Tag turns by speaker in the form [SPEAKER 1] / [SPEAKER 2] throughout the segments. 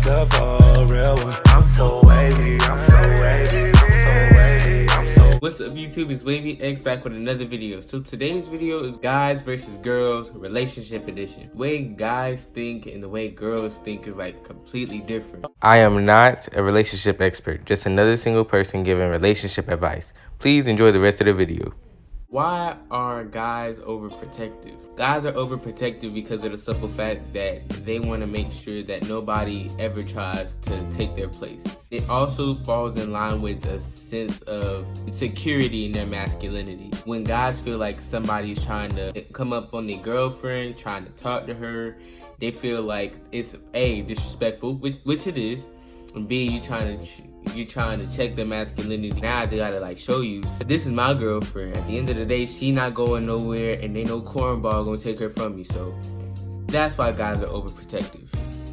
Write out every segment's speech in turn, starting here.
[SPEAKER 1] myself a real one. I'm so wavy, I'm so wavy, I'm so wavy, I'm so.
[SPEAKER 2] What's up YouTube, it's Wavy X back with another video. So today's video is guys versus girls relationship edition. The way guys think and the way girls think is like completely different. I am not a relationship expert, just another single person giving relationship advice. Please enjoy the rest of the video. Why are guys overprotective? Guys are overprotective because of the simple fact that they want to make sure that nobody ever tries to take their place. It also falls in line with a sense of security in their masculinity. When guys feel like somebody's trying to come up on their girlfriend, trying to talk to her, they feel like it's A, disrespectful, which it is, and B, you're trying to check their masculinity. Now they gotta like show you, this is my girlfriend. At the end of the day, she not going nowhere and ain't no cornball gonna take her from me. So that's why guys are overprotective.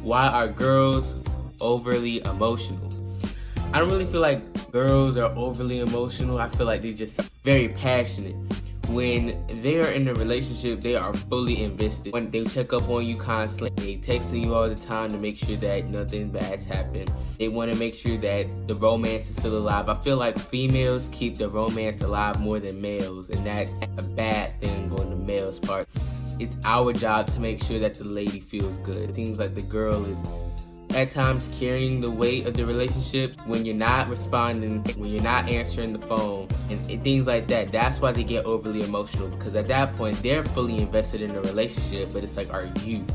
[SPEAKER 2] Why are girls overly emotional? I don't really feel like girls are overly emotional. I feel like they're just very passionate. When they are in a relationship, they are fully invested. When they check up on you constantly, they texting you all the time to make sure that nothing bad's happened. They want to make sure that the romance is still alive. I feel like females keep the romance alive more than males, and that's a bad thing on the males' part. It's our job to make sure that the lady feels good. It seems like the girl is at times carrying the weight of the relationship when you're not responding, when you're not answering the phone, and things like that. That's why they get overly emotional, because at that point they're fully invested in the relationship, but it's like, are you?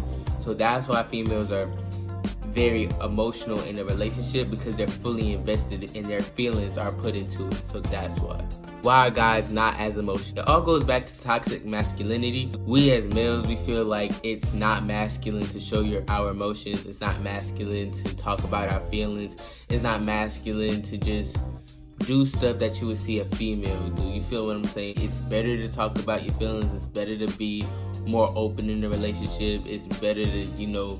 [SPEAKER 2] So that's why females are very emotional in a relationship, because they're fully invested and their feelings are put into it. So that's why. Why are guys not as emotional? It all goes back to toxic masculinity. We as males, we feel like it's not masculine to show our emotions. It's not masculine to talk about our feelings. It's not masculine to just do stuff that you would see a female do. You feel what I'm saying? It's better to talk about your feelings. It's better to be more open in the relationship. It's better to,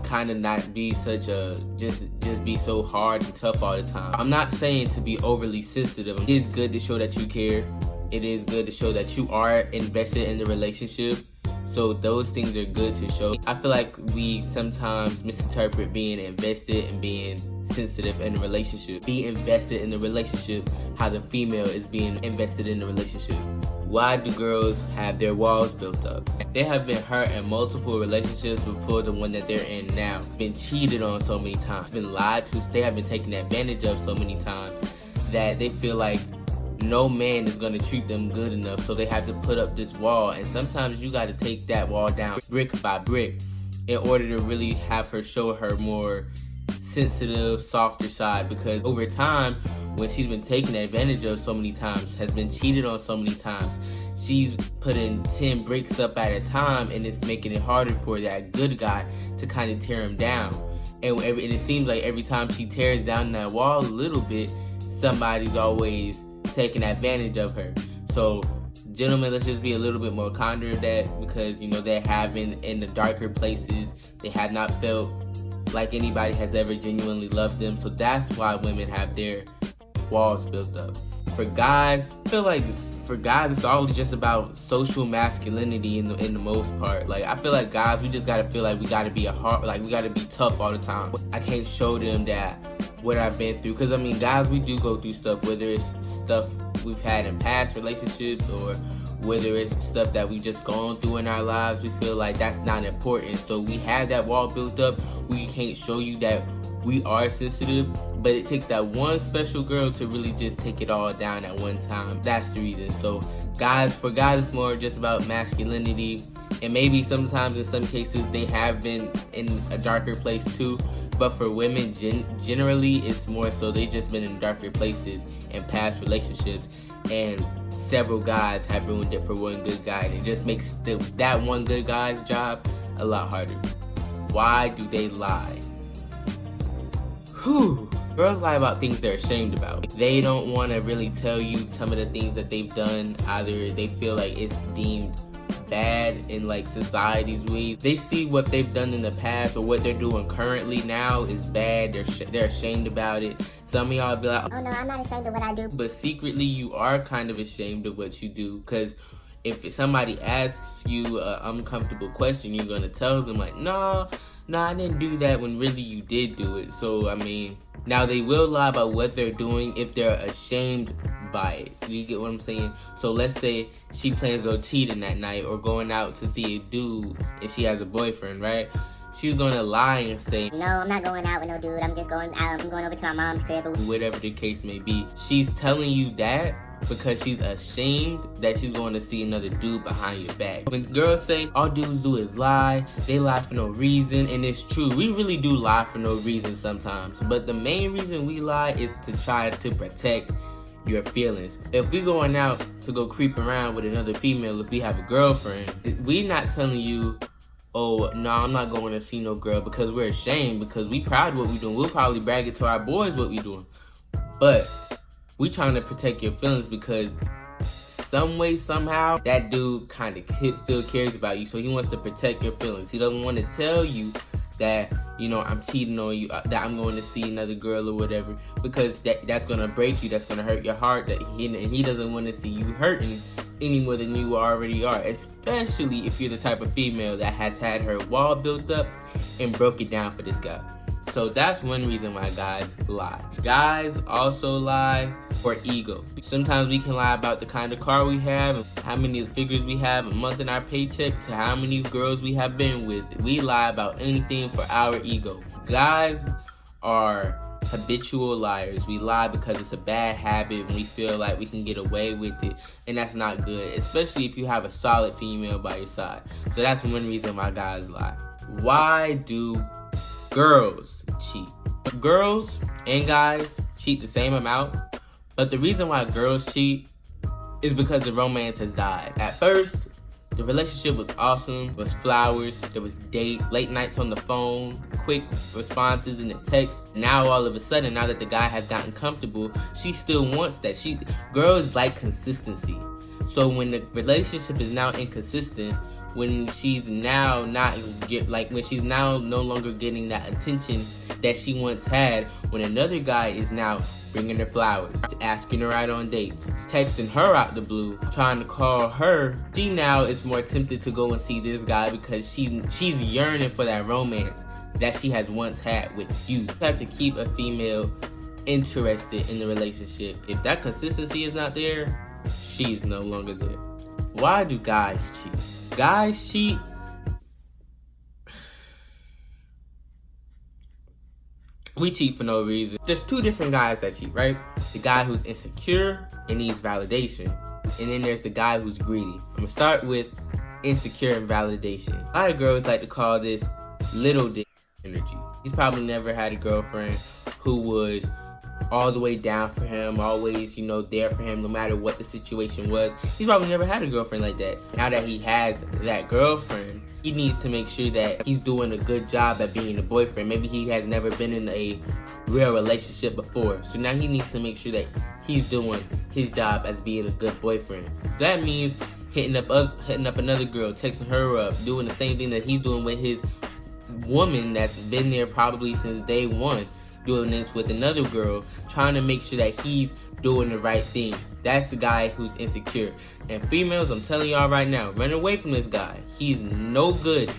[SPEAKER 2] kind of not be such a just be so hard and tough all the time. I'm not saying to be overly sensitive. It is good to show that you care. It is good to show that you are invested in the relationship. So those things are good to show. I feel like we sometimes misinterpret being invested and being sensitive in a relationship. Be invested in the relationship how the female is being invested in the relationship. Why do girls have their walls built up? They have been hurt in multiple relationships before the one that they're in now. Been cheated on so many times. Been lied to. They have been taken advantage of so many times that they feel like no man is going to treat them good enough. So they have to put up this wall. And sometimes you got to take that wall down brick by brick in order to really have her show her more sensitive, softer side, because over time, when she's been taken advantage of so many times, has been cheated on so many times, she's putting 10 bricks up at a time, and it's making it harder for that good guy to kind of tear him down. And it seems like every time she tears down that wall a little bit, somebody's always taking advantage of her. So gentlemen, let's just be a little bit more kinder of that, because they have been in the darker places. They have not felt like anybody has ever genuinely loved them. So that's why women have their walls built up. For guys, I feel like for guys it's always just about social masculinity in the most part. Like, I feel like guys, we just gotta feel like we gotta be we gotta be tough all the time. I can't show them that what I've been through, because guys, we do go through stuff, whether it's stuff we've had in past relationships or whether it's stuff that we just gone through in our lives. We feel like that's not important, so we have that wall built up. We can't show you that we are sensitive, but it takes that one special girl to really just take it all down at one time. That's the reason. So guys, for guys, it's more just about masculinity, and maybe sometimes in some cases they have been in a darker place too. But for women, generally, it's more so they just been in darker places in past relationships, and several guys have ruined it for one good guy, and it just makes that one good guy's job a lot harder. Why do they lie? Girls lie about things they're ashamed about. They don't want to really tell you some of the things that they've done. Either they feel like it's deemed bad in like society's ways. They see what they've done in the past or what they're doing currently now is bad. They're ashamed about it. Some of y'all be like,
[SPEAKER 3] oh no, I'm not ashamed of what I do.
[SPEAKER 2] But secretly you are kind of ashamed of what you do, because if somebody asks you an uncomfortable question, you're gonna tell them like, no, no, I didn't do that, when really you did do it. So, I mean, now they will lie about what they're doing if they're ashamed by it. You get what I'm saying? So let's say she plans on cheating that night or going out to see a dude and she has a boyfriend, right? She's gonna lie and say,
[SPEAKER 3] no, I'm not going out with no dude. I'm just going out. I'm going over to my mom's crib.
[SPEAKER 2] Whatever the case may be. She's telling you that because she's ashamed that she's going to see another dude behind your back. When girls say all dudes do is lie, they lie for no reason, and it's true. We really do lie for no reason sometimes. But the main reason we lie is to try to protect your feelings. If we going out to go creep around with another female, if we have a girlfriend, we not telling you, oh, no, I'm not going to see no girl, because we're ashamed, because we proud of what we doing. We'll probably brag it to our boys what we doing. But we trying to protect your feelings because some way, somehow, that dude kind of still cares about you. So he wants to protect your feelings. He doesn't want to tell you that, you know, I'm cheating on you, that I'm going to see another girl or whatever, because that's going to break you, that's going to hurt your heart, and he doesn't want to see you hurting any more than you already are, especially if you're the type of female that has had her wall built up and broke it down for this guy. So that's one reason why guys lie. Guys also lie for ego. Sometimes we can lie about the kind of car we have, how many figures we have a month in our paycheck, to how many girls we have been with. We lie about anything for our ego. Guys are habitual liars. We lie because it's a bad habit and we feel like we can get away with it, and that's not good, especially if you have a solid female by your side. So that's one reason why guys lie. Why do girls cheat? Girls and guys cheat the same amount, but the reason why girls cheat is because the romance has died. At first, the relationship was awesome, there was flowers, there was dates, late nights on the phone, quick responses in the text. Now all of a sudden, now that the guy has gotten comfortable, she still wants that. Girls like consistency. So when the relationship is now inconsistent, when she's now when she's now no longer getting that attention that she once had, when another guy is now bringing her flowers, asking her out on dates, texting her out the blue, trying to call her, she now is more tempted to go and see this guy because she's yearning for that romance that she has once had with you. You have to keep a female interested in the relationship. If that consistency is not there, she's no longer there. Why do guys cheat? Guys cheat we cheat for no reason. There's two different guys that cheat, right? The guy who's insecure and needs validation, and then there's the guy who's greedy. I'm gonna start with insecure and validation. A lot of girls like to call this little dick energy. He's probably never had a girlfriend who was all the way down for him, always, you know, there for him no matter what the situation was. He's probably never had a girlfriend like that. Now that he has that girlfriend, he needs to make sure that he's doing a good job at being a boyfriend. Maybe he has never been in a real relationship before. So now he needs to make sure that he's doing his job as being a good boyfriend. So that means hitting up another girl, texting her up, doing the same thing that he's doing with his woman that's been there probably since day one, doing this with another girl, trying to make sure that he's doing the right thing. That's the guy who's insecure. And females, I'm telling y'all right now, run away from this guy. He's no good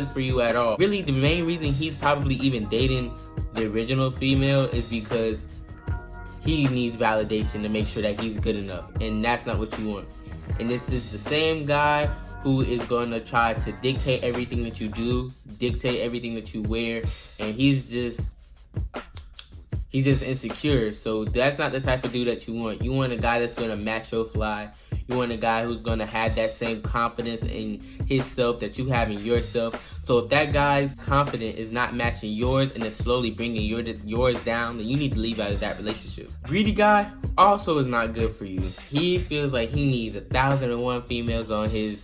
[SPEAKER 2] for you at all. Really, the main reason he's probably even dating the original female is because he needs validation to make sure that he's good enough, and that's not what you want. And this is the same guy who is going to try to dictate everything that you do, dictate everything that you wear, and he's just insecure. So that's not the type of dude that you want. You want a guy that's going to match your fly. You want a guy who's going to have that same confidence in himself that you have in yourself. So if that guy's confidence is not matching yours and is slowly bringing yours down, then you need to leave out of that relationship. Greedy guy also is not good for you. He feels like he needs 1,001 females on his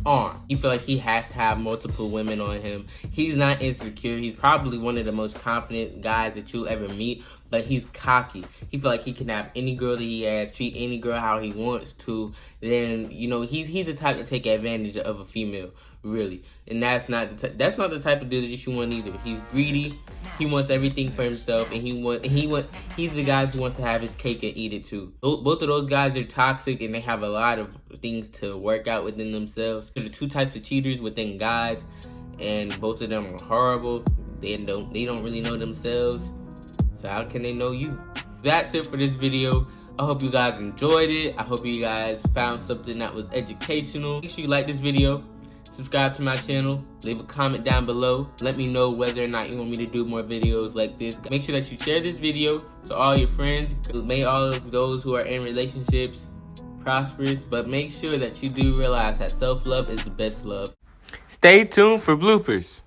[SPEAKER 2] arm. You feel like he has to have multiple women on him. He's not insecure. He's probably one of the most confident guys that you'll ever meet, but he's cocky. He feel like he can have any girl that he has, treat any girl how he wants to. Then, you know, he's the type to take advantage of a female, really. And that's not the type of dude that you want either. He's greedy. He wants everything for himself, and he's the guy who wants to have his cake and eat it too. Both of those guys are toxic, and they have a lot of things to work out within themselves. There are two types of cheaters within guys, and both of them are horrible. They don't really know themselves, so how can they know you? That's it for this video. I hope you guys enjoyed it. I hope you guys found something that was educational. Make sure you like this video, subscribe to my channel, leave a comment down below. Let me know whether or not you want me to do more videos like this. Make sure that you share this video to all your friends. May all of those who are in relationships prosperous, but make sure that you do realize that self-love is the best love. Stay tuned for bloopers.